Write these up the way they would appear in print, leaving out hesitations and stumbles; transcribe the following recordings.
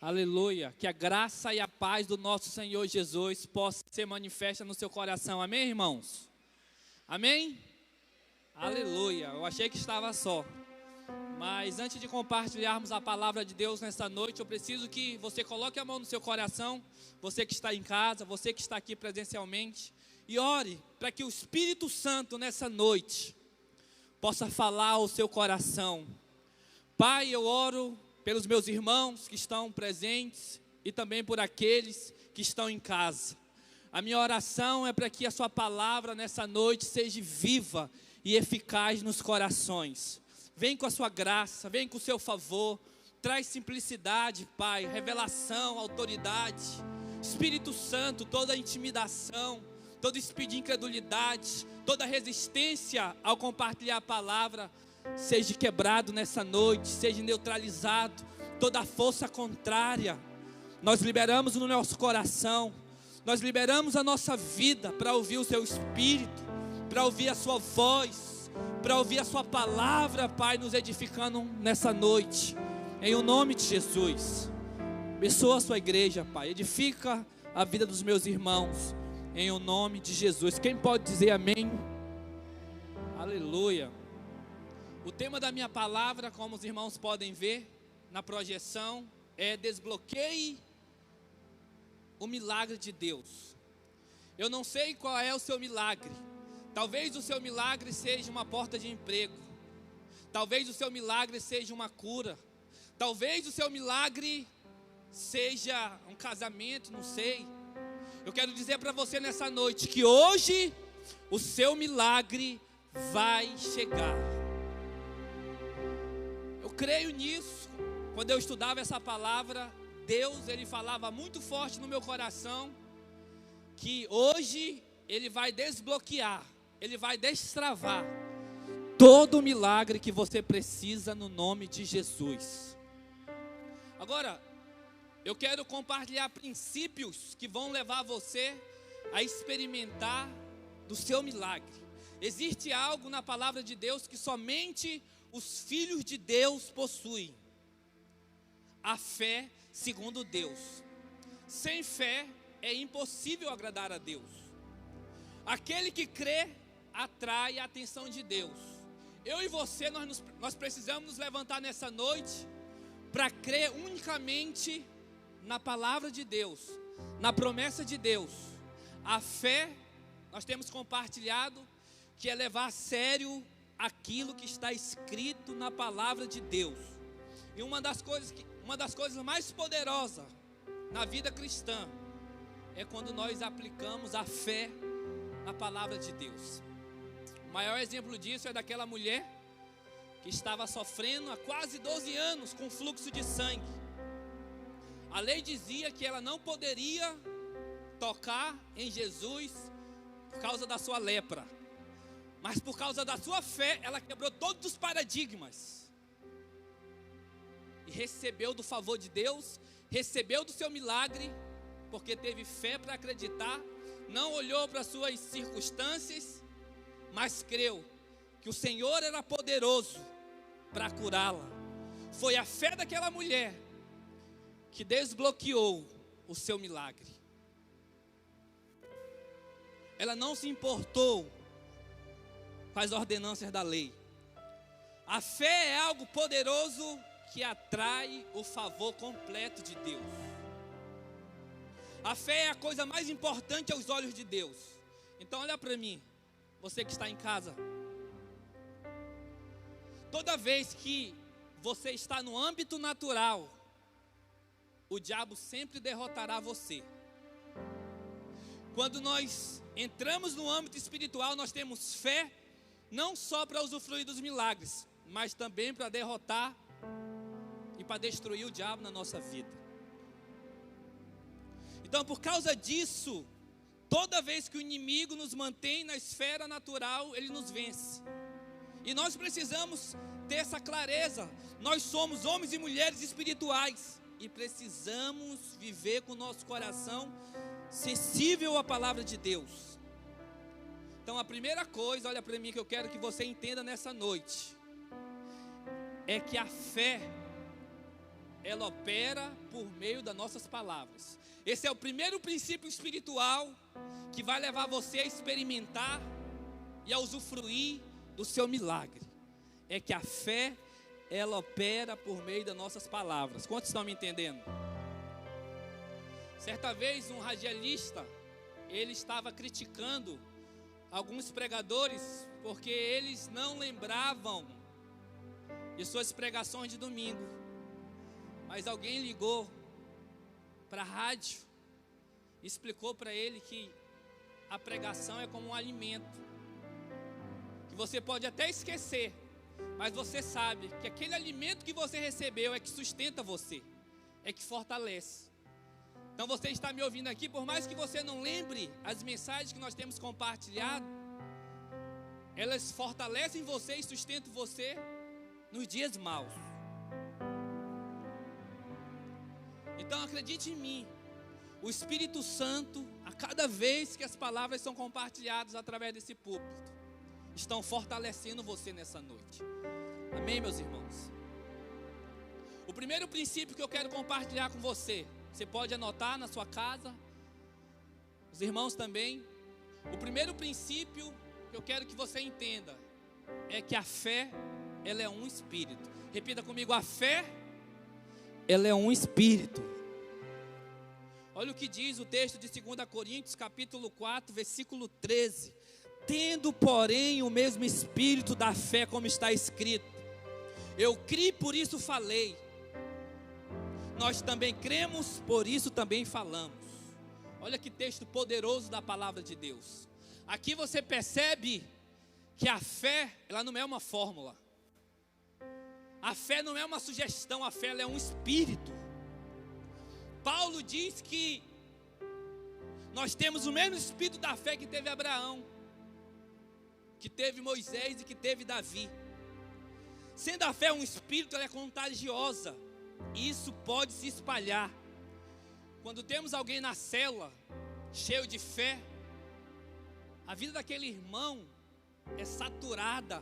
Aleluia. Que a graça e a paz do nosso Senhor Jesus possa ser manifesta no seu coração. Amém, irmãos? Amém? Aleluia. Eu achei que estava só. Mas antes de compartilharmos a palavra de Deus nessa noite, eu preciso que você coloque a mão no seu coração, você que está em casa, você que está aqui presencialmente, e ore para que o Espírito Santo nessa noite possa falar ao seu coração. Pai, eu oro pelos meus irmãos que estão presentes e também por aqueles que estão em casa. A minha oração é para que a sua palavra nessa noite seja viva e eficaz nos corações. Vem com a sua graça, vem com o seu favor, traz simplicidade, Pai, revelação, autoridade. Espírito Santo, toda intimidação, todo espírito de incredulidade, toda resistência ao compartilhar a palavra, seja quebrado nessa noite, seja neutralizado, toda a força contrária, nós liberamos no nosso coração, nós liberamos a nossa vida para ouvir o seu Espírito, para ouvir a sua voz, para ouvir a sua palavra, Pai, nos edificando nessa noite, em o nome de Jesus. Abençoa a sua igreja, Pai, edifica a vida dos meus irmãos, em o nome de Jesus. Quem pode dizer amém? Aleluia. O tema da minha palavra, como os irmãos podem ver na projeção, é desbloqueie o milagre de Deus. Eu não sei qual é o seu milagre. Talvez o seu milagre seja uma porta de emprego. Talvez o seu milagre seja uma cura. Talvez o seu milagre seja um casamento, não sei. Eu quero dizer para você nessa noite que hoje o seu milagre vai chegar. Eu creio nisso. Quando eu estudava essa palavra, Deus, Ele falava muito forte no meu coração, que hoje Ele vai desbloquear, Ele vai destravar todo o milagre que você precisa no nome de Jesus. Agora, eu quero compartilhar princípios que vão levar você a experimentar do seu milagre. Existe algo na palavra de Deus que somente os filhos de Deus possuem: a fé segundo Deus. Sem fé é impossível agradar a Deus. Aquele que crê atrai a atenção de Deus. Eu e você, nós precisamos nos levantar nessa noite para crer unicamente na palavra de Deus, na promessa de Deus. A fé, nós temos compartilhado, que é levar a sério aquilo que está escrito na palavra de Deus. E uma das coisas mais poderosas na vida cristã é quando nós aplicamos a fé na palavra de Deus. O maior exemplo disso é daquela mulher que estava sofrendo há quase 12 anos com fluxo de sangue. A lei dizia que ela não poderia tocar em Jesus por causa da sua lepra. Mas por causa da sua fé, ela quebrou todos os paradigmas. E recebeu do favor de Deus, recebeu do seu milagre, porque teve fé para acreditar, não olhou para as suas circunstâncias, mas creu que o Senhor era poderoso para curá-la. Foi a fé daquela mulher que desbloqueou o seu milagre. Ela não se importou com as ordenanças da lei. A fé é algo poderoso que atrai o favor completo de Deus. A fé é a coisa mais importante aos olhos de Deus. Então olha para mim, você que está em casa. Toda vez que você está no âmbito natural, o diabo sempre derrotará você. Quando nós entramos no âmbito espiritual, nós temos fé, não só para usufruir dos milagres, mas também para derrotar e para destruir o diabo na nossa vida. Então, por causa disso, toda vez que o inimigo nos mantém na esfera natural, ele nos vence. E nós precisamos ter essa clareza. Nós somos homens e mulheres espirituais e precisamos viver com o nosso coração sensível à palavra de Deus. Então a primeira coisa, olha para mim, que eu quero que você entenda nessa noite, é que a fé ela opera por meio das nossas palavras. Esse é o primeiro princípio espiritual que vai levar você a experimentar e a usufruir do seu milagre. É que a fé, ela opera por meio das nossas palavras. Quantos estão me entendendo? Certa vez um radialista, ele estava criticando alguns pregadores porque eles não lembravam de suas pregações de domingo. Mas alguém ligou para a rádio e explicou para ele que a pregação é como um alimento, que você pode até esquecer, mas você sabe que aquele alimento que você recebeu é que sustenta você, é que fortalece. Então você está me ouvindo aqui, por mais que você não lembre as mensagens que nós temos compartilhado, elas fortalecem você e sustentam você nos dias maus. Então acredite em mim, o Espírito Santo, a cada vez que as palavras são compartilhadas através desse púlpito, estão fortalecendo você nessa noite. Amém, meus irmãos? O primeiro princípio que eu quero compartilhar com você, você pode anotar na sua casa, os irmãos também. O primeiro princípio que eu quero que você entenda é que a fé, ela é um espírito. Repita comigo: a fé, ela é um espírito. Olha o que diz o texto de 2 Coríntios, capítulo 4, versículo 13. Tendo, porém, o mesmo espírito da fé, como está escrito: eu criei, por isso falei. Nós também cremos, por isso também falamos. Olha que texto poderoso da palavra de Deus. Aqui você percebe que a fé, ela não é uma fórmula. A fé não é uma sugestão, a fé, ela é um espírito. Paulo diz que nós temos o mesmo espírito da fé que teve Abraão, que teve Moisés e que teve Davi. Sendo a fé um espírito, ela é contagiosa. E isso pode se espalhar. Quando temos alguém na célula cheio de fé, a vida daquele irmão é saturada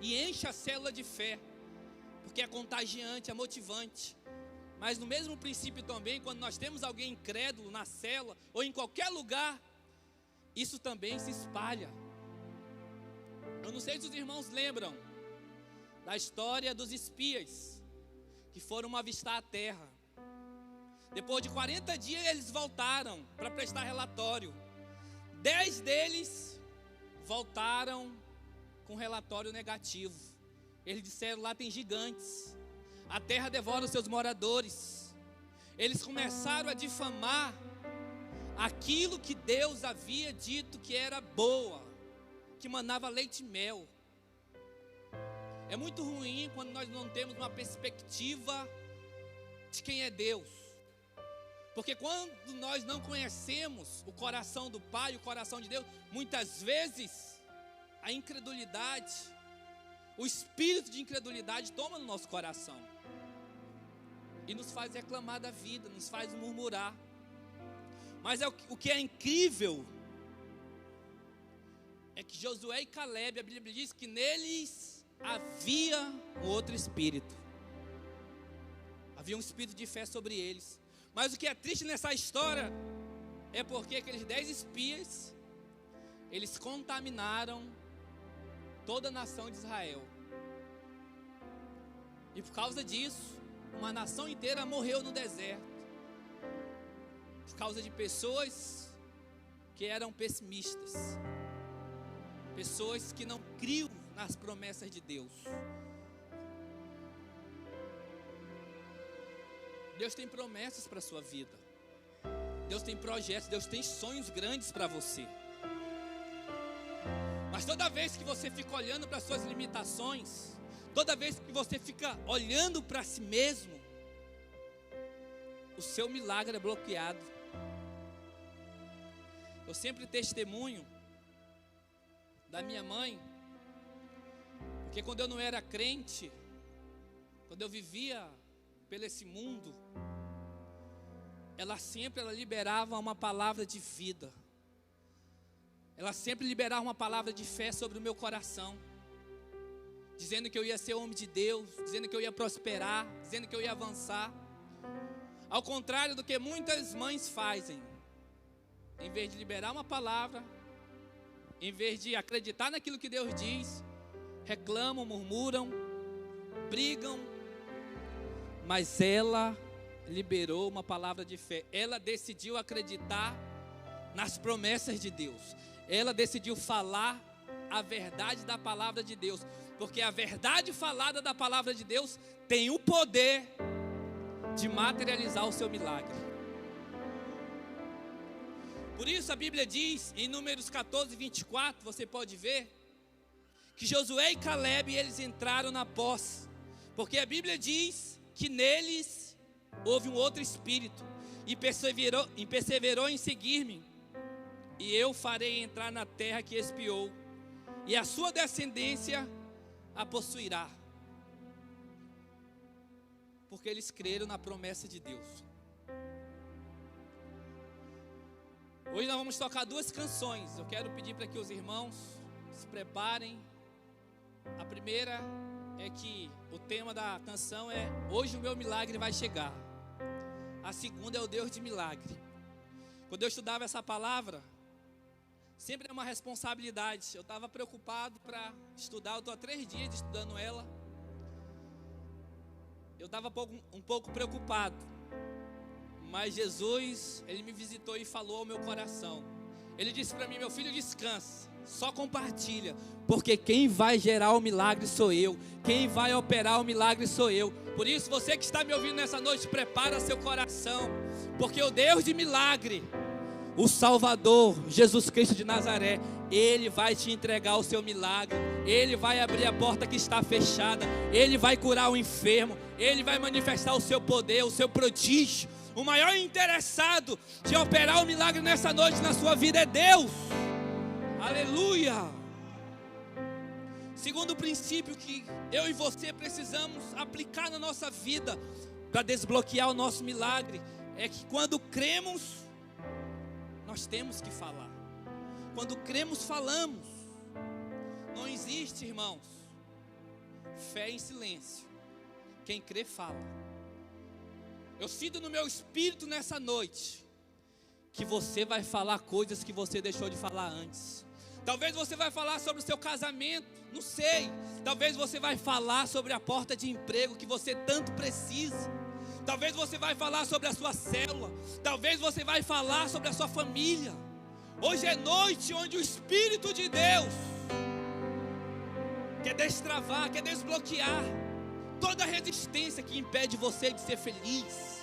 e enche a célula de fé, porque é contagiante, é motivante. Mas no mesmo princípio também, quando nós temos alguém incrédulo na célula ou em qualquer lugar, isso também se espalha. Eu não sei se os irmãos lembram da história dos espias que foram avistar a terra. Depois de 40 dias eles voltaram para prestar relatório. 10 deles voltaram com relatório negativo. Eles disseram: lá tem gigantes, a terra devora os seus moradores. Eles começaram a difamar aquilo que Deus havia dito que era boa, que manava leite e mel. É muito ruim quando nós não temos uma perspectiva de quem é Deus. Porque quando nós não conhecemos o coração do Pai, o coração de Deus, muitas vezes a incredulidade, o espírito de incredulidade toma no nosso coração e nos faz reclamar da vida, nos faz murmurar. Mas o que é incrível é que Josué e Caleb, a Bíblia diz que neles havia um outro espírito. Havia um espírito de fé sobre eles. Mas o que é triste nessa história é porque aqueles 10 espias, eles contaminaram toda a nação de Israel. E por causa disso, uma nação inteira morreu no deserto. Por causa de pessoas que eram pessimistas. Pessoas que não criam nas promessas de Deus. Deus tem promessas para a sua vida. Deus tem projetos, Deus tem sonhos grandes para você. Mas toda vez que você fica olhando para as suas limitações, toda vez que você fica olhando para si mesmo, o seu milagre é bloqueado. Eu sempre testemunho da minha mãe, porque quando eu não era crente, quando eu vivia pelo esse mundo, ela sempre liberava uma palavra de vida. Ela sempre liberava uma palavra de fé sobre o meu coração, dizendo que eu ia ser homem de Deus, dizendo que eu ia prosperar, dizendo que eu ia avançar. Ao contrário do que muitas mães fazem, em vez de liberar uma palavra, em vez de acreditar naquilo que Deus diz, reclamam, murmuram, brigam. Mas ela liberou uma palavra de fé. Ela decidiu acreditar nas promessas de Deus. Ela decidiu falar a verdade da palavra de Deus. Porque a verdade falada da palavra de Deus tem o poder de materializar o seu milagre. Por isso a Bíblia diz, em Números 14, 24, você pode ver, que Josué e Caleb, eles entraram na posse. Porque a Bíblia diz que neles houve um outro espírito, e perseverou em seguir-me, e eu farei entrar na terra que espiou, e a sua descendência a possuirá. Porque eles creram na promessa de Deus. Hoje nós vamos tocar duas canções. Eu quero pedir para que os irmãos se preparem. A primeira é que o tema da canção é Hoje o meu milagre vai chegar. A segunda é o Deus de milagre. Quando eu estudava essa palavra, sempre é uma responsabilidade. Eu estava preocupado para estudar. Eu estou há 3 dias estudando ela. Eu estava um pouco preocupado. Mas Jesus, Ele me visitou e falou ao meu coração. Ele disse para mim: meu filho, descansa, só compartilha. Porque quem vai gerar o milagre sou eu. Quem vai operar o milagre sou eu. Por isso, você que está me ouvindo nessa noite, prepara seu coração. Porque o Deus de milagre, o Salvador, Jesus Cristo de Nazaré, Ele vai te entregar o seu milagre. Ele vai abrir a porta que está fechada. Ele vai curar o enfermo. Ele vai manifestar o seu poder, o seu prodígio. O maior interessado de operar o milagre nessa noite na sua vida é Deus. Aleluia. Segundo princípio que eu e você precisamos aplicar na nossa vida para desbloquear o nosso milagre é que quando cremos, nós temos que falar. Quando cremos, falamos. Não existe, irmãos, fé em silêncio. Quem crê, fala. Eu sinto no meu espírito nessa noite que você vai falar coisas que você deixou de falar antes. Talvez você vai falar sobre o seu casamento, não sei. Talvez você vai falar sobre a porta de emprego que você tanto precisa. Talvez você vai falar sobre a sua célula. Talvez você vai falar sobre a sua família. Hoje é noite onde o Espírito de Deus quer destravar, quer desbloquear toda a resistência que impede você de ser feliz.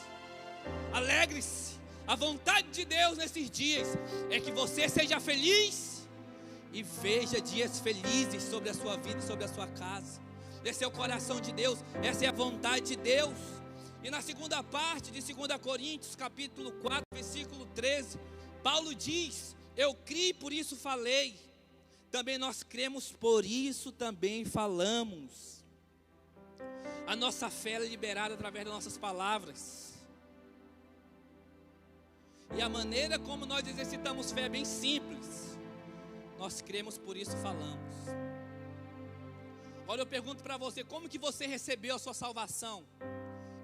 Alegre-se. A vontade de Deus nesses dias é que você seja feliz e veja dias felizes sobre a sua vida e sobre a sua casa. Esse é o coração de Deus, essa é a vontade de Deus. E na segunda parte de 2 Coríntios, capítulo 4, versículo 13, Paulo diz: eu criei, por isso falei. Também nós cremos, por isso também falamos. A nossa fé é liberada através das nossas palavras. E a maneira como nós exercitamos fé é bem simples. Nós cremos, por isso falamos. Olha, eu pergunto para você, como que você recebeu a sua salvação?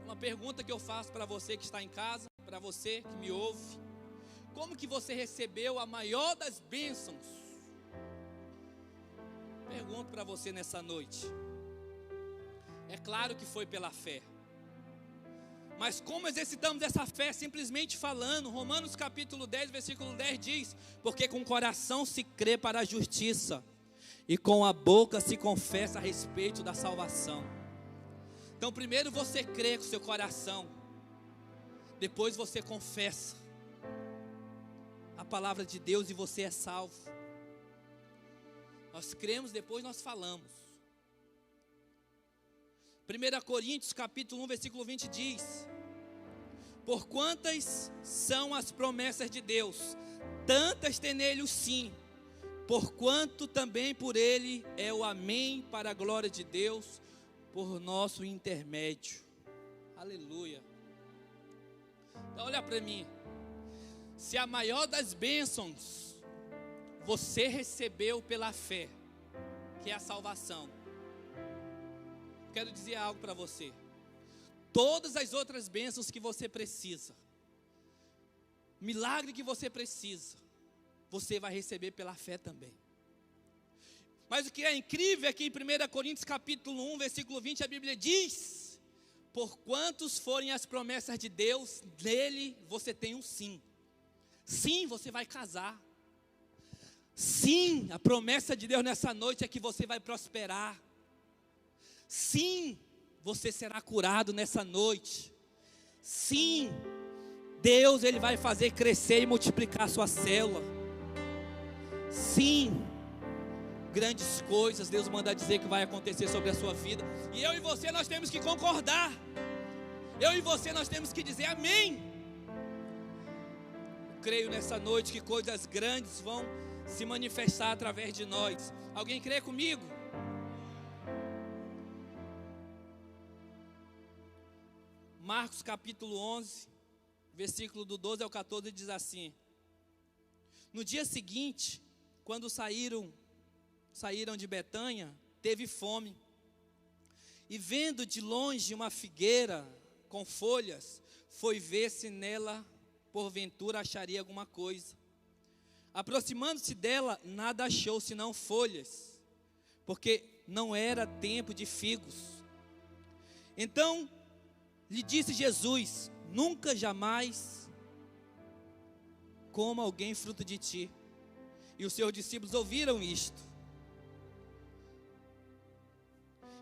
Uma pergunta que eu faço para você que está em casa, para você que me ouve. Como que você recebeu a maior das bênçãos? Pergunto para você nessa noite. É claro que foi pela fé. Mas como exercitamos essa fé? Simplesmente falando. Romanos capítulo 10, versículo 10 diz: porque com o coração se crê para a justiça, e com a boca se confessa a respeito da salvação. Então primeiro você crê com o seu coração, depois você confessa a palavra de Deus e você é salvo. Nós cremos, depois nós falamos. 1 Coríntios capítulo 1, versículo 20 diz: por quantas são as promessas de Deus, tantas tem nele o sim, porquanto também por ele é o amém, para a glória de Deus, por nosso intermédio. Aleluia. Então olha para mim. Se a maior das bênçãos você recebeu pela fé, que é a salvação, quero dizer algo para você. todas as outras bênçãos que você precisa, milagre que você precisa, você vai receber pela fé também. Mas o que é incrível é que em 1 Coríntios capítulo 1, versículo 20, a Bíblia diz: por quantos forem as promessas de Deus, nele você tem um sim. Sim, você vai casar. Sim, a promessa de Deus nessa noite é que você vai prosperar. Sim, você será curado nessa noite. Sim, Deus ele vai fazer crescer e multiplicar a sua célula. Sim, grandes coisas Deus manda dizer que vai acontecer sobre a sua vida. E eu e você nós temos que concordar. Eu e você nós temos que dizer amém. Eu creio nessa noite que coisas grandes vão se manifestar através de nós. Alguém crê comigo? Marcos capítulo 11, versículo do 12 ao 14 diz assim: no dia seguinte, quando saíram de Betânia, teve fome. E vendo de longe uma figueira com folhas, foi ver se nela, porventura, acharia alguma coisa. Aproximando-se dela, nada achou, senão folhas, porque não era tempo de figos. Então lhe disse Jesus: nunca jamais coma alguém fruto de ti. E os seus discípulos ouviram isto.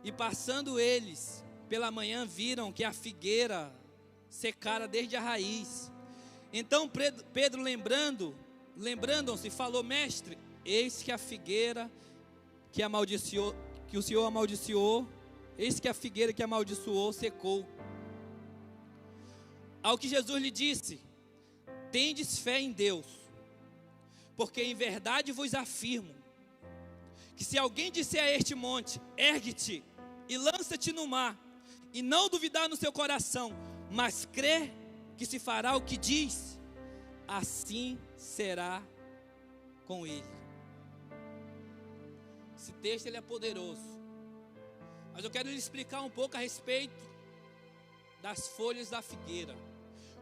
E passando eles pela manhã, viram que a figueira secara desde a raiz. Então Pedro lembrando-se, falou: mestre, eis que a figueira que o Senhor amaldiçoou, eis que a figueira que amaldiçoou secou. Ao que Jesus lhe disse: tendes fé em Deus, porque em verdade vos afirmo, que se alguém disser a este monte: ergue-te e lança-te no mar, e não duvidar no seu coração, mas crer que se fará o que diz, assim será com ele. Esse texto ele é poderoso, mas eu quero lhe explicar um pouco a respeito das folhas da figueira.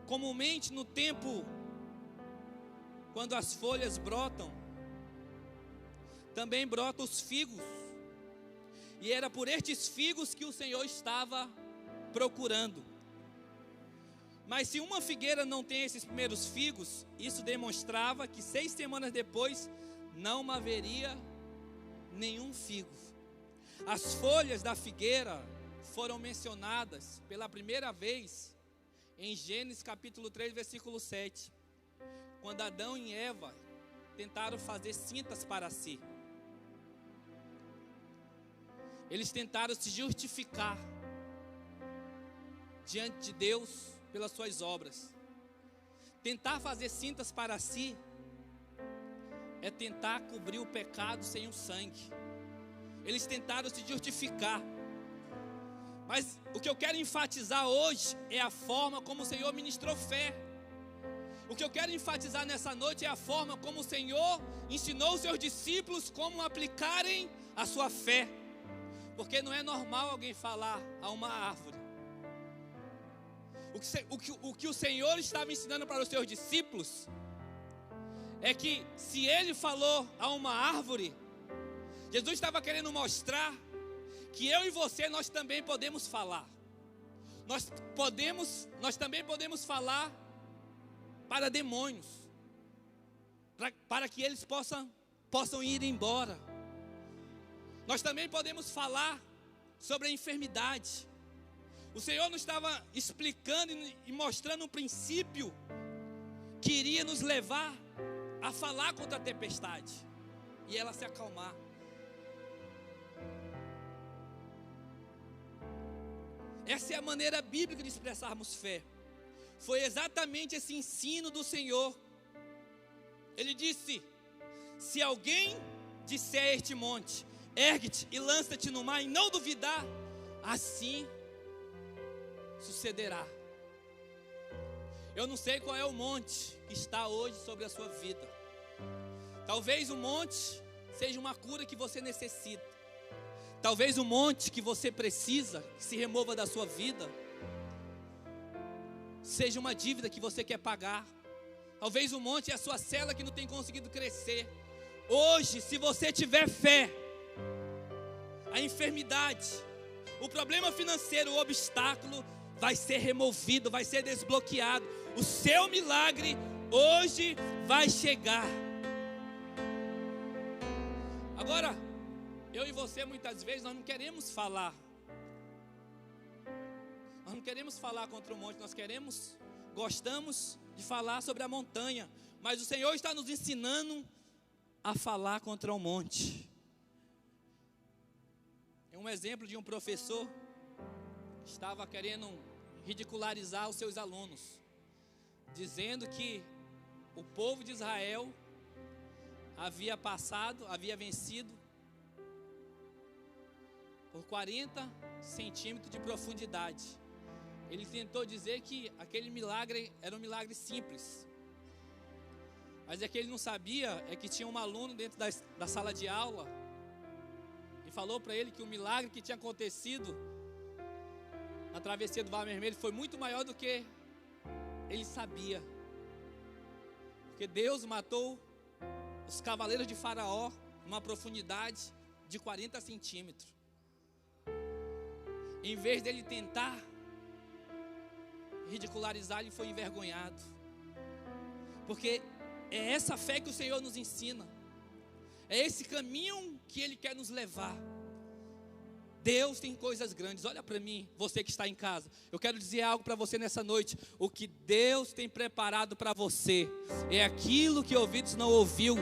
Comumente no tempo, quando as folhas brotam, também brotam os figos. E era por estes figos que o Senhor estava procurando. Mas se uma figueira não tem esses primeiros figos, isso demonstrava que 6 semanas depois não haveria nenhum figo. As folhas da figueira foram mencionadas pela primeira vez em Gênesis capítulo 3, versículo 7, quando Adão e Eva tentaram fazer cintas para si. Eles tentaram se justificar diante de Deus pelas suas obras. Tentar fazer cintas para si é tentar cobrir o pecado sem o sangue. Eles tentaram se justificar. Mas o que eu quero enfatizar hoje é a forma como o Senhor ministrou fé. O que eu quero enfatizar nessa noite é a forma como o Senhor ensinou os seus discípulos como aplicarem a sua fé. Porque não é normal alguém falar a uma árvore. O que o Senhor estava ensinando para os seus discípulos é que se ele falou a uma árvore, Jesus estava querendo mostrar que eu e você, nós também podemos falar. Nós também podemos falar para demônios, para que eles possam ir embora. Nós também podemos falar sobre a enfermidade. O Senhor nos estava explicando e mostrando um princípio que iria nos levar a falar contra a tempestade e ela se acalmar. Essa é a maneira bíblica de expressarmos fé. Foi exatamente esse ensino do Senhor. Ele disse: se alguém disser a este monte: ergue-te e lança-te no mar, e não duvidar, assim sucederá. Eu não sei qual é o monte que está hoje sobre a sua vida. Talvez o monte seja uma cura que você necessita. Talvez o monte que você precisa que se remova da sua vida seja uma dívida que você quer pagar. Talvez o monte é a sua célula que não tem conseguido crescer. Hoje, se você tiver fé, a enfermidade, o problema financeiro, o obstáculo vai ser removido, vai ser desbloqueado. O seu milagre hoje vai chegar. Agora, eu e você muitas vezes nós não queremos falar. Nós não queremos falar contra o monte, gostamos de falar sobre a montanha. Mas o Senhor está nos ensinando a falar contra o monte. É um exemplo de um professor que estava querendo ridicularizar os seus alunos, dizendo que o povo de Israel havia vencido por 40 centímetros de profundidade. Ele tentou dizer que aquele milagre era um milagre simples. Mas é que ele não sabia, é que tinha um aluno dentro da sala de aula e falou para ele que o milagre que tinha acontecido na travessia do Mar Vermelho foi muito maior do que ele sabia. Porque Deus matou os cavaleiros de Faraó numa profundidade de 40 centímetros. Em vez dele tentar ridicularizar, ele foi envergonhado. Porque é essa fé que o Senhor nos ensina. É esse caminho que Ele quer nos levar. Deus tem coisas grandes. Olha para mim, você que está em casa. Eu quero dizer algo para você nessa noite. O que Deus tem preparado para você é aquilo que ouvidos não ouviu,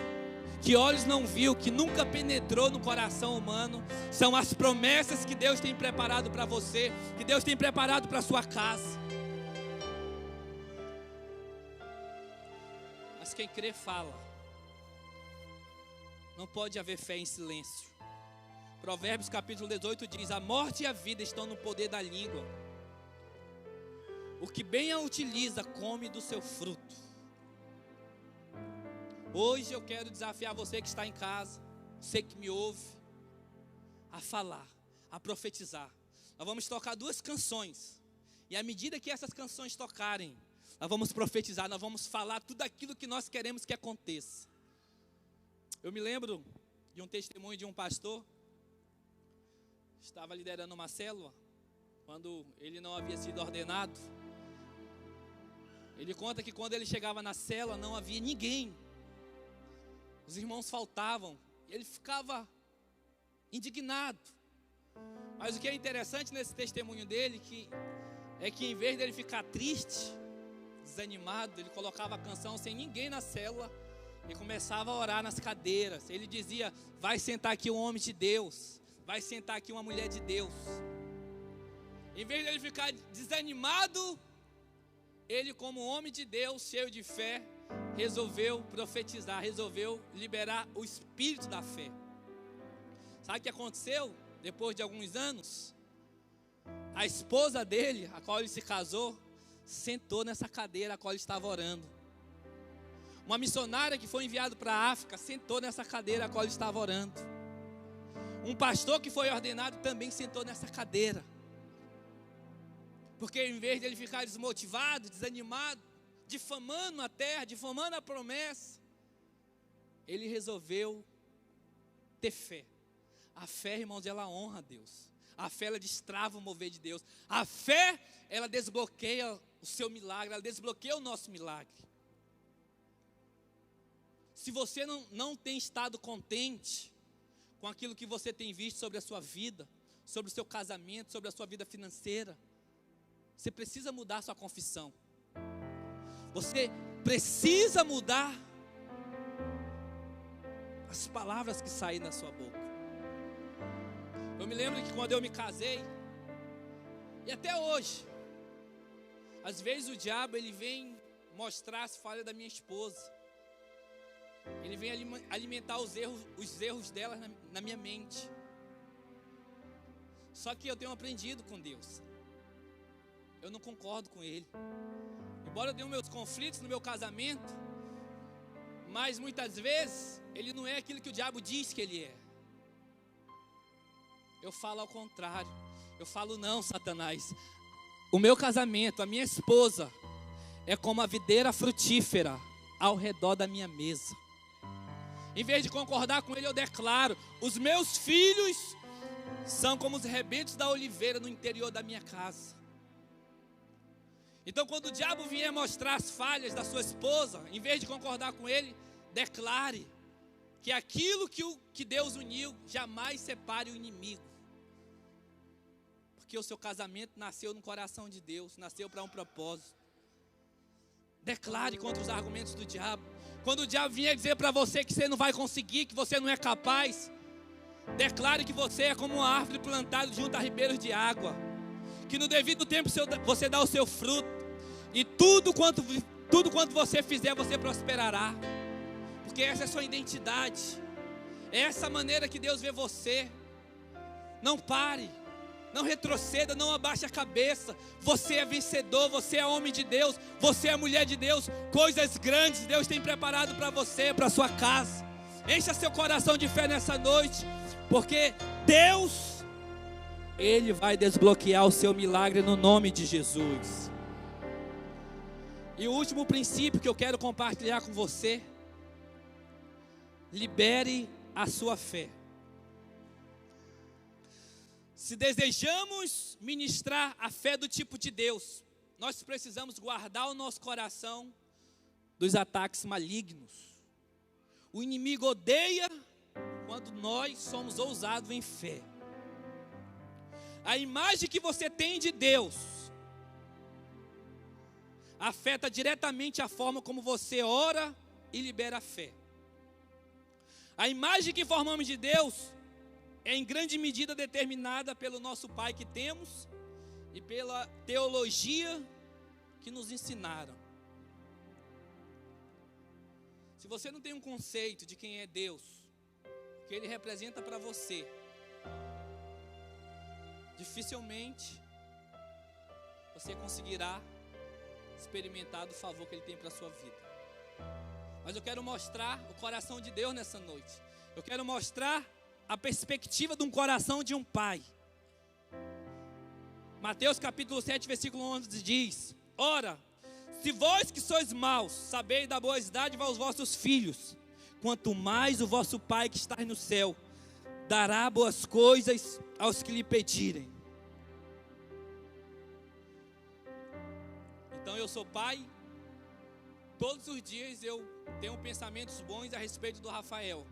que olhos não viu, que nunca penetrou no coração humano. São as promessas que Deus tem preparado para você, que Deus tem preparado para a sua casa. Mas quem crê fala. Não pode haver fé em silêncio. Provérbios capítulo 18 diz: a morte e a vida estão no poder da língua. O que bem a utiliza, come do seu fruto. Hoje eu quero desafiar você que está em casa, você que me ouve, a falar, a profetizar. Nós vamos tocar 2 canções. E à medida que essas canções tocarem, nós vamos profetizar, nós vamos falar tudo aquilo que nós queremos que aconteça. Eu me lembro de um testemunho de um pastor, estava liderando uma célula, quando ele não havia sido ordenado. Ele conta que quando ele chegava na célula não havia ninguém, os irmãos faltavam, ele ficava indignado. Mas o que é interessante nesse testemunho dele, é que em vez dele ficar triste, desanimado, ele colocava a canção sem ninguém na célula e começava a orar nas cadeiras. Ele dizia: vai sentar aqui um homem de Deus, vai sentar aqui uma mulher de Deus. Em vez dele ficar desanimado, ele, como homem de Deus, cheio de fé, resolveu profetizar, resolveu liberar o espírito da fé. Sabe o que aconteceu? Depois de alguns anos, a esposa dele, a qual ele se casou, sentou nessa cadeira a qual ele estava orando. Uma missionária que foi enviada para a África sentou nessa cadeira a qual ele estava orando. Um pastor que foi ordenado também sentou nessa cadeira. Porque em vez de ele ficar desmotivado, desanimado, difamando a terra, difamando a promessa, ele resolveu ter fé. A fé, irmãos, ela honra a Deus. A fé, ela destrava o mover de Deus. A fé, ela desbloqueia o seu milagre, ela desbloqueia o nosso milagre. Se você não tem estado contente com aquilo que você tem visto sobre a sua vida, sobre o seu casamento, sobre a sua vida financeira, você precisa mudar a sua confissão. Você precisa mudar as palavras que saem da sua boca. Eu me lembro que quando eu me casei, e até hoje, às vezes o diabo ele vem mostrar as falhas da minha esposa. Ele vem alimentar os erros dela na minha mente. Só que eu tenho aprendido com Deus. Eu não concordo com Ele. Embora eu tenha meus conflitos no meu casamento, mas muitas vezes Ele não é aquilo que o diabo diz que Ele é. Eu falo ao contrário. Eu falo: não, Satanás, o meu casamento, a minha esposa, é como a videira frutífera ao redor da minha mesa. Em vez de concordar com ele, eu declaro: os meus filhos são como os rebentos da oliveira no interior da minha casa. Então, quando o diabo vier mostrar as falhas da sua esposa, em vez de concordar com ele, declare que aquilo que Deus uniu jamais separe o inimigo. Porque o seu casamento nasceu no coração de Deus, nasceu para um propósito. Declare contra os argumentos do diabo. Quando o diabo vier dizer para você que você não vai conseguir, que você não é capaz, declare que você é como uma árvore plantada junto a ribeiros de água, que no devido tempo você dá o seu fruto, e tudo quanto você fizer, você prosperará, porque essa é a sua identidade, é essa maneira que Deus vê você. Não pare, não retroceda, não abaixe a cabeça. Você é vencedor, você é homem de Deus, você é mulher de Deus. Coisas grandes Deus tem preparado para você, para sua casa. Encha seu coração de fé nessa noite, porque Deus, Ele vai desbloquear o seu milagre no nome de Jesus. E o último princípio que eu quero compartilhar com você: libere a sua fé. Se desejamos ministrar a fé do tipo de Deus, nós precisamos guardar o nosso coração dos ataques malignos. O inimigo odeia quando nós somos ousados em fé. A imagem que você tem de Deus afeta diretamente a forma como você ora e libera a fé. A imagem que formamos de Deus é em grande medida determinada pelo nosso Pai que temos e pela teologia que nos ensinaram. Se você não tem um conceito de quem é Deus, o que Ele representa para você, dificilmente você conseguirá experimentar do favor que Ele tem para a sua vida. Mas eu quero mostrar o coração de Deus nessa noite. Eu quero mostrar a perspectiva de um coração de um pai. Mateus capítulo 7, versículo 11 diz: ora, se vós que sois maus, sabeis dar boas dádivas aos vossos filhos, quanto mais o vosso Pai que está no céu dará boas coisas aos que lhe pedirem. Então eu sou pai. Todos os dias eu tenho pensamentos bons a respeito do Rafael.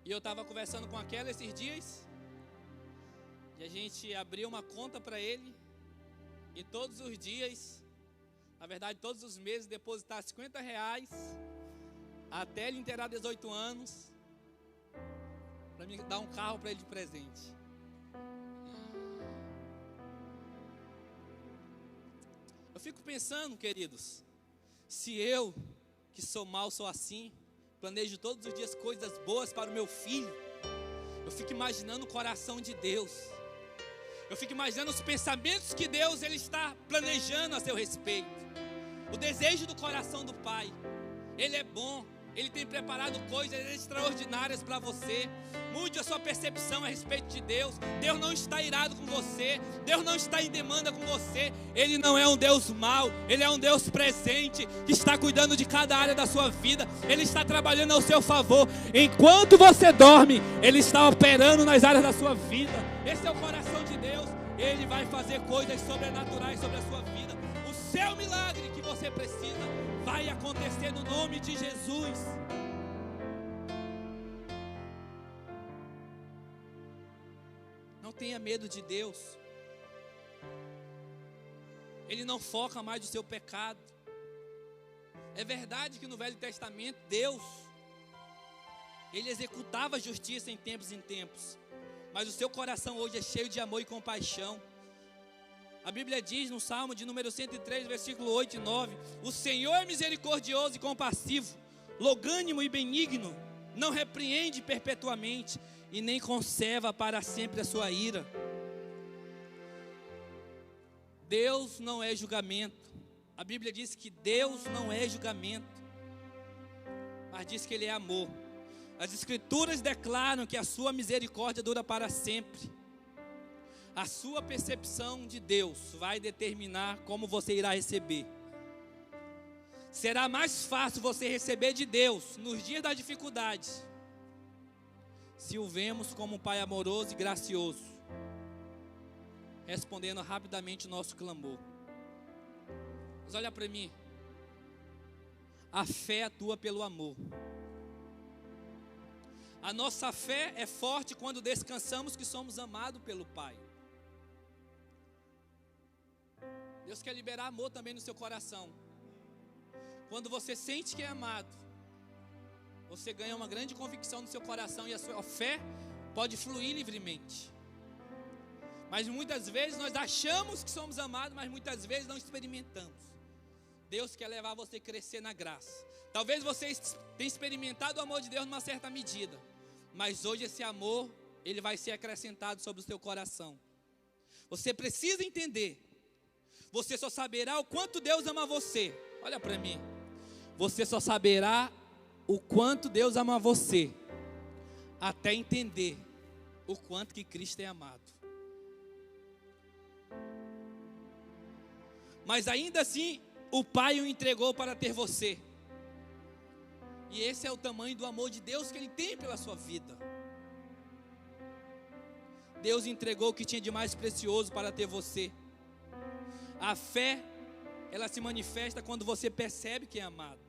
E eu estava conversando com aquela esses dias, e a gente abriu uma conta para ele, e todos os dias, na verdade todos os meses, depositar R$50 até ele inteirar 18 anos, para me dar um carro para ele de presente. Eu fico pensando, queridos, se eu, que sou mau, sou assim, planejo todos os dias coisas boas para o meu filho, eu fico imaginando o coração de Deus. Eu fico imaginando os pensamentos que Deus Ele está planejando a seu respeito. O desejo do coração do Pai. Ele é bom. Ele tem preparado coisas extraordinárias para você. Mude a sua percepção a respeito de Deus. Deus não está irado com você. Deus não está em demanda com você. Ele não é um Deus mau. Ele é um Deus presente, que está cuidando de cada área da sua vida. Ele está trabalhando ao seu favor. Enquanto você dorme, Ele está operando nas áreas da sua vida. Esse é o coração de Deus. Ele vai fazer coisas sobrenaturais sobre a sua vida. O seu milagre que você precisa vai acontecer no nome de Jesus. Não tenha medo de Deus. Ele não foca mais no seu pecado. É verdade que no Velho Testamento Deus, Ele executava a justiça em tempos, mas o seu coração hoje é cheio de amor e compaixão. A Bíblia diz no Salmo de número 103, versículo 8 e 9: o Senhor é misericordioso e compassivo, longânimo e benigno, não repreende perpetuamente e nem conserva para sempre a sua ira. Deus não é julgamento. A Bíblia diz que Deus não é julgamento, mas diz que Ele é amor. As Escrituras declaram que a sua misericórdia dura para sempre. A sua percepção de Deus vai determinar como você irá receber. Será mais fácil você receber de Deus nos dias da dificuldade, se o vemos como um Pai amoroso e gracioso, respondendo rapidamente o nosso clamor. Mas olha para mim, a fé atua pelo amor. A nossa fé é forte quando descansamos que somos amados pelo Pai. Deus quer liberar amor também no seu coração. Quando você sente que é amado, você ganha uma grande convicção no seu coração e a sua fé pode fluir livremente. Mas muitas vezes nós achamos que somos amados, mas muitas vezes não experimentamos. Deus quer levar você a crescer na graça. Talvez você tenha experimentado o amor de Deus numa certa medida, mas hoje esse amor, ele vai ser acrescentado sobre o seu coração. Você precisa entender. Você só saberá o quanto Deus ama você. Olha para mim. Você só saberá o quanto Deus ama você até entender o quanto que Cristo é amado. Mas ainda assim, o Pai o entregou para ter você. E esse é o tamanho do amor de Deus que Ele tem pela sua vida. Deus entregou o que tinha de mais precioso para ter você. A fé, ela se manifesta quando você percebe que é amado.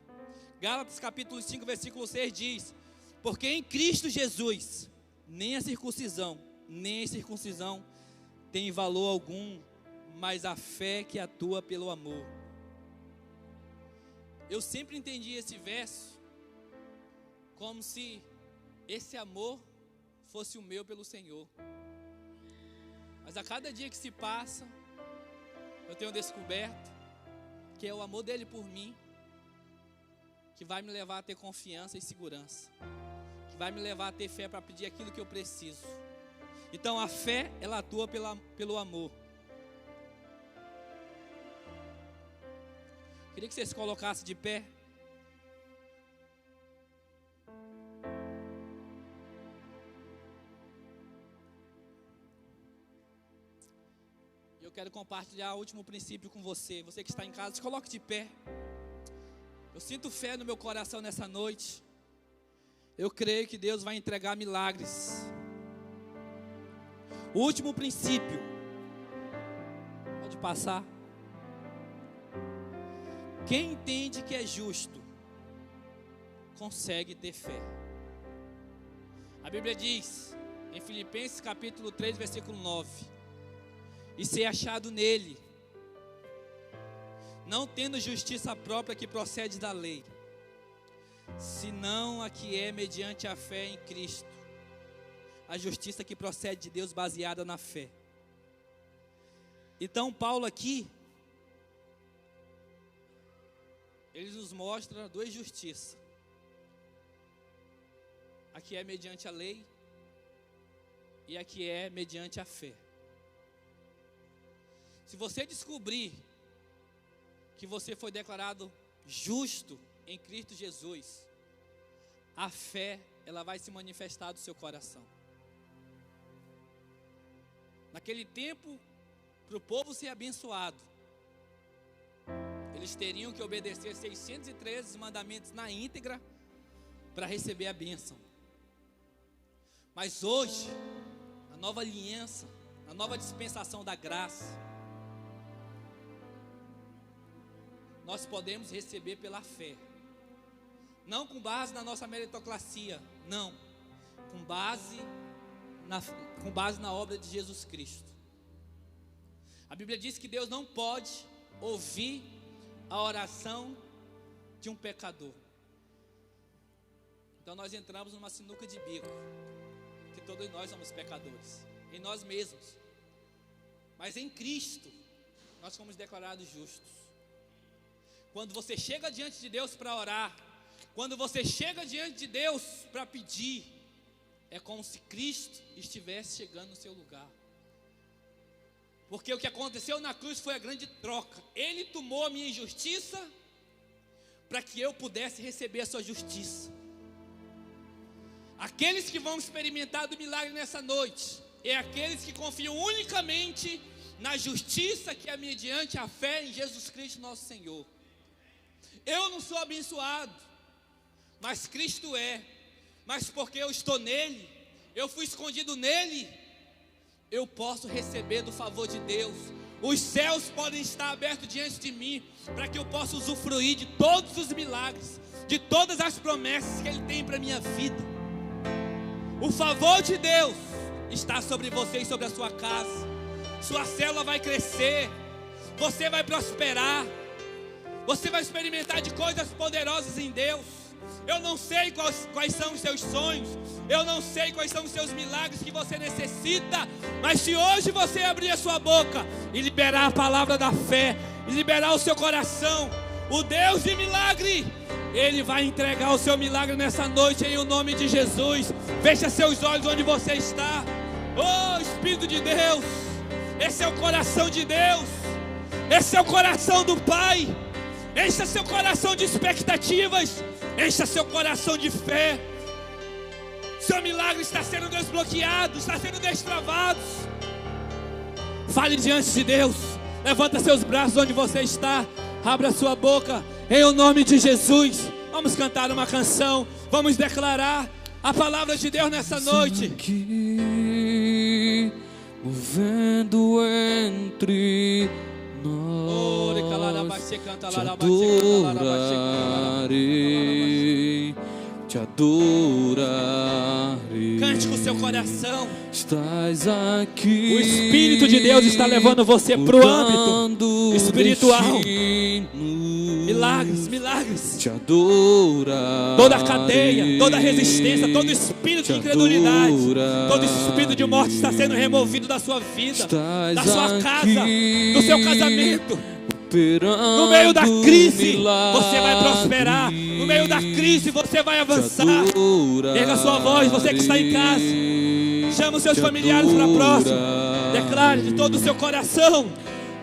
Gálatas capítulo 5, versículo 6 diz: porque em Cristo Jesus, nem a circuncisão tem valor algum, mas a fé que atua pelo amor. Eu sempre entendi esse verso como se esse amor fosse o meu pelo Senhor. Mas a cada dia que se passa, eu tenho descoberto que é o amor dele por mim que vai me levar a ter confiança e segurança, que vai me levar a ter fé para pedir aquilo que eu preciso. Então a fé, ela atua pelo amor. Queria que você se colocasse de pé. Eu quero compartilhar o último princípio com você. Você que está em casa, se coloque de pé. Eu sinto fé no meu coração nessa noite. Eu creio que Deus vai entregar milagres. O último princípio. Pode passar. Quem entende que é justo, consegue ter fé. A Bíblia diz, em Filipenses capítulo 3, versículo 9: e ser achado nele, não tendo justiça própria que procede da lei, senão a que é mediante a fé em Cristo, a justiça que procede de Deus baseada na fé. Então Paulo aqui, ele nos mostra duas justiças. A que é mediante a lei e a que é mediante a fé. Se você descobrir que você foi declarado justo em Cristo Jesus, a fé, ela vai se manifestar do seu coração. Naquele tempo, para o povo ser abençoado, eles teriam que obedecer 613 mandamentos na íntegra para receber a bênção. Mas hoje, a nova aliança, a nova dispensação da graça, nós podemos receber pela fé. Não com base na nossa meritocracia, não. Com base na obra de Jesus Cristo. A Bíblia diz que Deus não pode ouvir a oração de um pecador. Então nós entramos numa sinuca de bico, que todos nós somos pecadores, em nós mesmos. Mas em Cristo, nós fomos declarados justos. Quando você chega diante de Deus para orar, quando você chega diante de Deus para pedir, é como se Cristo estivesse chegando no seu lugar. Porque o que aconteceu na cruz foi a grande troca. Ele tomou a minha injustiça para que eu pudesse receber a sua justiça. Aqueles que vão experimentar do milagre nessa noite é aqueles que confiam unicamente na justiça que é mediante a fé em Jesus Cristo nosso Senhor. Eu não sou abençoado, mas Cristo é. Mas porque eu estou nele, eu fui escondido nele, eu posso receber do favor de Deus. Os céus podem estar abertos diante de mim, para que eu possa usufruir de todos os milagres, de todas as promessas que Ele tem para a minha vida. O favor de Deus está sobre você e sobre a sua casa. Sua célula vai crescer, você vai prosperar, você vai experimentar de coisas poderosas em Deus. Eu não sei quais são os seus sonhos, eu não sei quais são os seus milagres que você necessita, mas se hoje você abrir a sua boca e liberar a palavra da fé, e liberar o seu coração, o Deus de milagre, Ele vai entregar o seu milagre nessa noite em o nome de Jesus. Feche seus olhos onde você está. Oh Espírito de Deus, esse é o coração de Deus, esse é o coração do Pai. Encha seu coração de expectativas, encha seu coração de fé. Seu milagre está sendo desbloqueado, está sendo destravado. Fale diante de Deus. Levanta seus braços onde você está. Abra sua boca em o nome de Jesus. Vamos cantar uma canção, vamos declarar a palavra de Deus nessa noite. Aqui, movendo entre nós, te adorarei. Cante com seu coração. Estás aqui. O Espírito de Deus está levando você para o âmbito espiritual. Milagres, milagres. Te adorarei. Toda cadeia, toda resistência, todo espírito de incredulidade, todo espírito de morte está sendo removido da sua vida, da sua casa, do seu casamento. No meio da crise, você vai prosperar. No meio da crise, você vai avançar. Erga sua voz, você que está em casa. Chama os seus familiares para próximo. Declare de todo o seu coração.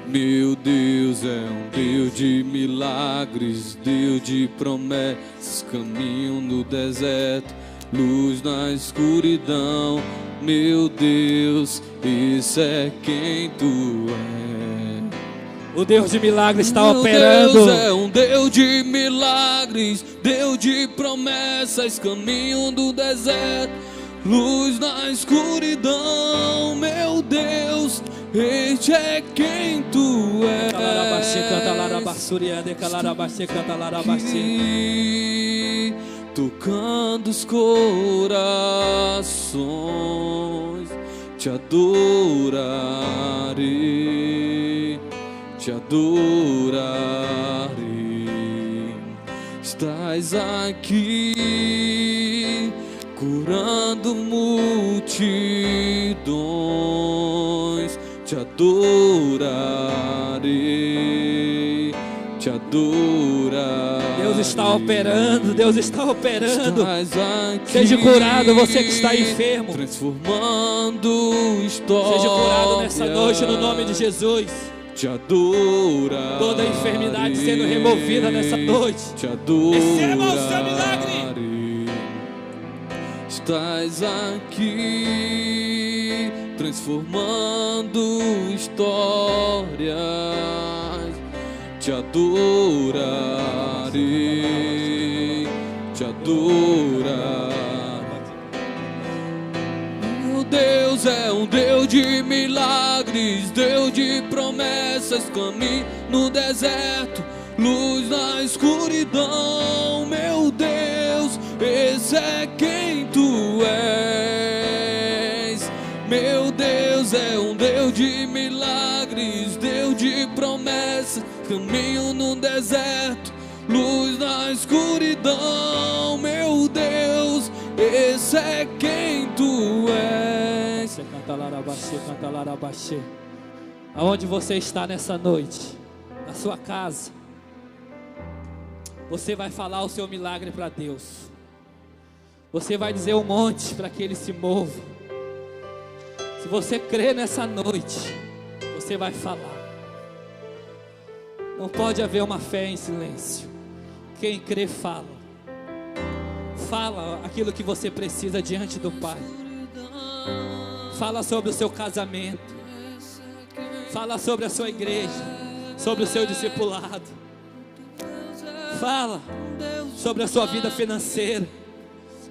Meu Deus é um Deus de milagres, Deus de promessas, caminho no deserto, luz na escuridão. Meu Deus, isso é quem tu és. O Deus de milagres está Meu operando. Deus é um Deus de milagres, Deus de promessas, caminho do deserto, luz na escuridão. Meu Deus, este é quem tu és. Aqui, tocando os corações, te adorarei, te adorarei. Estás aqui, curando multidões, te adorarei, te adorarei. Deus está operando, Deus está operando. Estás aqui, seja curado você que está enfermo. Transformando histórias. Seja curado nessa noite no nome de Jesus. Te adorarei. Toda enfermidade sendo removida nessa noite. Te adorarei. Receba o seu milagre. Estás aqui, transformando histórias. Te adorarei, te adorarei. Meu Deus é um Deus de milagres, Deus de promessas, caminho no deserto, luz na escuridão. Meu Deus, esse é quem tu és. Meu Deus é um Deus de milagres, Deus de promessas, caminho no deserto, luz na escuridão. Meu Deus, esse é quem tu és. Canta larabaxê. Aonde você está nessa noite, na sua casa, você vai falar o seu milagre para Deus. Você vai dizer um monte para que Ele se mova. Se você crê nessa noite, você vai falar. Não pode haver uma fé em silêncio. Quem crê fala. Fala aquilo que você precisa diante do Pai. Fala sobre o seu casamento. Fala sobre a sua igreja, sobre o seu discipulado. Fala sobre a sua vida financeira.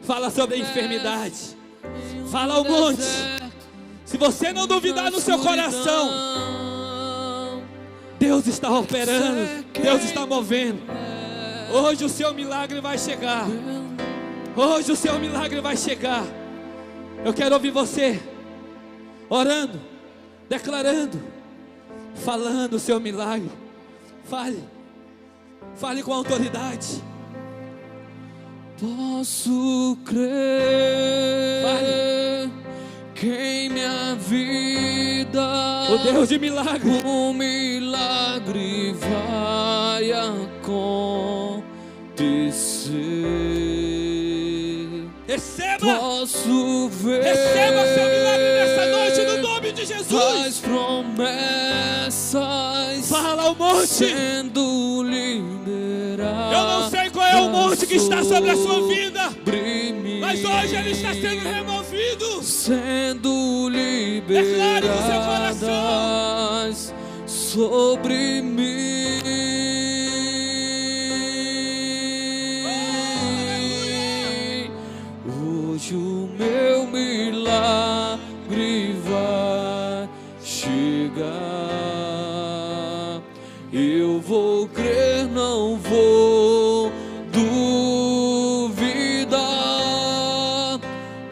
Fala sobre a enfermidade. Fala ao monte. Se você não duvidar no seu coração, Deus está operando, Deus está movendo. Hoje o seu milagre vai chegar. Hoje o seu milagre vai chegar. Eu quero ouvir você orando, declarando, falando o seu milagre. Fale com autoridade. Posso crer que em minha vida o Deus de milagre, um milagre vai acontecer. Receba! Posso ver. Receba seu milagre nessa noite no nome de Jesus. As promessas fala ao monte sendo liberado. Eu não sei qual é o monte que está sobre a sua vida, mas hoje ele está sendo removido, sendo declare no seu coração sobre mim. Hoje o meu milagre vai chegar. Eu vou crer, não vou duvidar.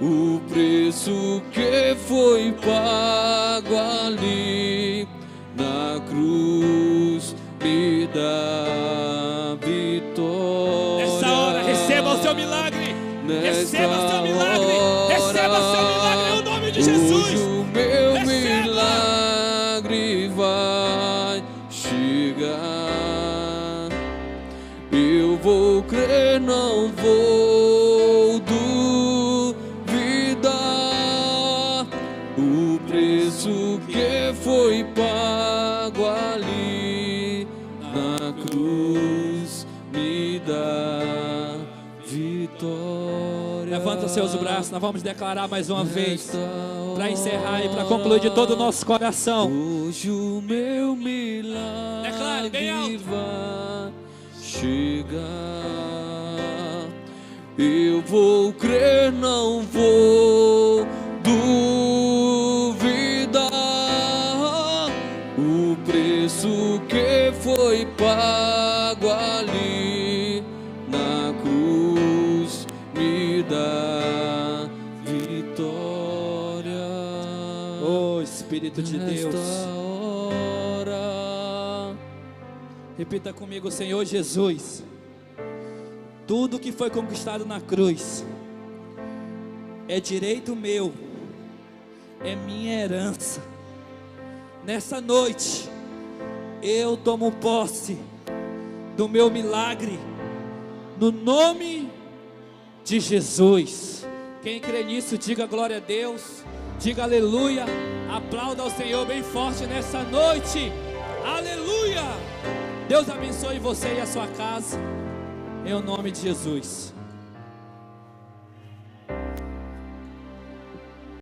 O preço que foi pago ali na cruz me dá vitória. Nessa hora, receba o seu milagre. Receba seu milagre. Receba seu milagre em nome de Jesus. Hoje o meu milagre vai chegar. Eu vou crer, não vou duvidar. O preço que foi pago ali na cruz me dá vitória. Levanta seus braços, nós vamos declarar mais uma vez, para encerrar e para concluir de todo o nosso coração. Hoje o meu milagre declare bem alto. Vai chegar. Eu vou crer, não vou duvidar. O preço que foi pago ali na cruz me dá vitória. Oh Espírito de Deus, hora. Repita comigo: Senhor Jesus, tudo que foi conquistado na cruz é direito meu, é minha herança. Nessa noite eu tomo posse do meu milagre, no nome de Jesus. Quem crê nisso, diga glória a Deus, diga aleluia, aplauda ao Senhor bem forte nessa noite, aleluia. Deus abençoe você e a sua casa, em nome de Jesus.